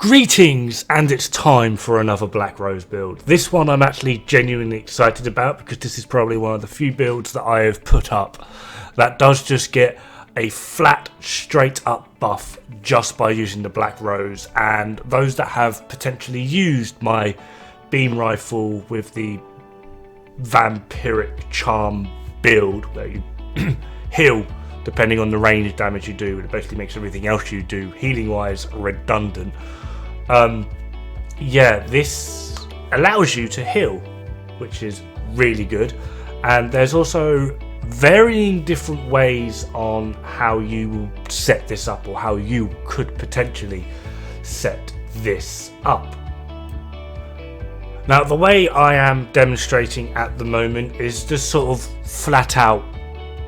Greetings, and it's time for another Black Rose build. This one I'm actually genuinely excited about because this is probably one of the few builds that I have put up that does just get a flat, straight up buff just by using the Black Rose. And those that have potentially used my beam rifle with the vampiric charm build where you heal depending on the range damage you do, and it basically makes everything else you do healing wise redundant. This allows you to heal, which is really good. And there's also varying different ways on how you will set this up, or how you could potentially set this up. Now, the way I am demonstrating at the moment is just sort of flat out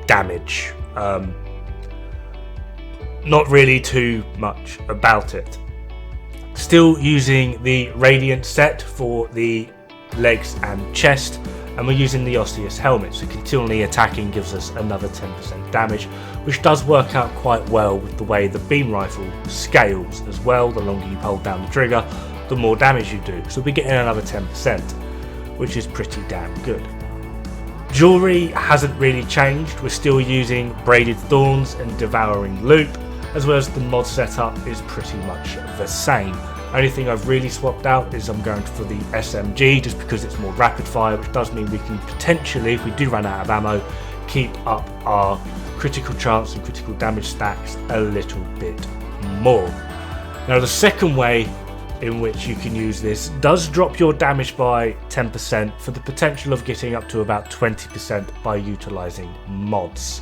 damage. Not really too much about it. Still using the Radiant set for the legs and chest, and we're using the Osseous helmet, so continually attacking gives us another 10% damage, which does work out quite well with the way the beam rifle scales as well. The longer you hold down the trigger, the more damage you do, so we're getting another 10%, which is pretty damn good. Jewelry hasn't really changed. We're still using Braided Thorns and Devouring Loop, as well as the mod setup is pretty much the same. Only thing I've really swapped out is I'm going for the SMG, just because it's more rapid fire, which does mean we can potentially, if we do run out of ammo, keep up our critical chance and critical damage stacks a little bit more. Now, the second way in which you can use this does drop your damage by 10% for the potential of getting up to about 20% by utilizing mods,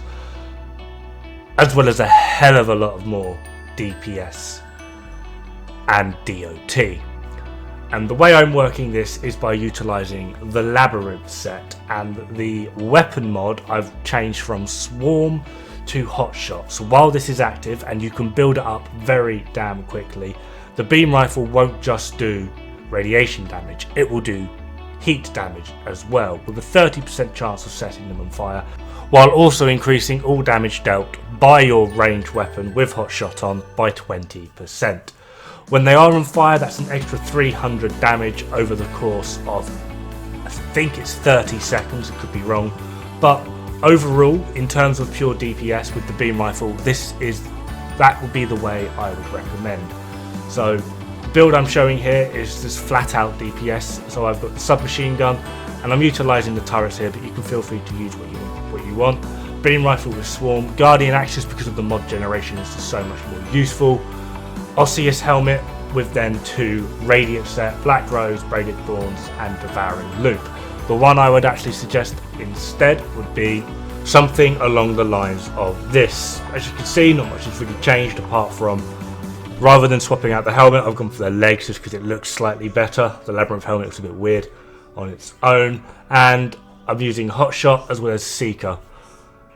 as well as a hell of a lot of more DPS and DOT. And the way I'm working this is by utilizing the Labyrinth set, and the weapon mod I've changed from Swarm to Hotshot. So while this is active and you can build it up very damn quickly, the beam rifle won't just do radiation damage, it will do heat damage as well, with a 30% chance of setting them on fire, while also increasing all damage dealt by your ranged weapon with Hotshot on by 20%. When they are on fire, that's an extra 300 damage over the course of, I think it's 30 seconds, it could be wrong, but overall, in terms of pure DPS with the beam rifle, that would be the way I would recommend. So the build I'm showing here is just flat out DPS. So I've got the submachine gun, and I'm utilising the turrets here, but you can feel free to use what you want. Beam rifle with Swarm, Guardian Axis because of the mod generation is just so much more useful. Osseous helmet with then 2 Radiant set, Black Rose, Braided Thorns and Devouring Loop. The one I would actually suggest instead would be something along the lines of this. As you can see, not much has really changed apart from, rather than swapping out the helmet, I've gone for the legs just because it looks slightly better. The Labyrinth helmet looks a bit weird on its own, and I'm using Hotshot as well as Seeker.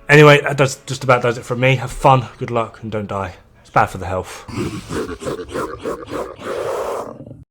Anyway, that just about does it from me. Have fun, good luck, and don't die. It's bad for the health.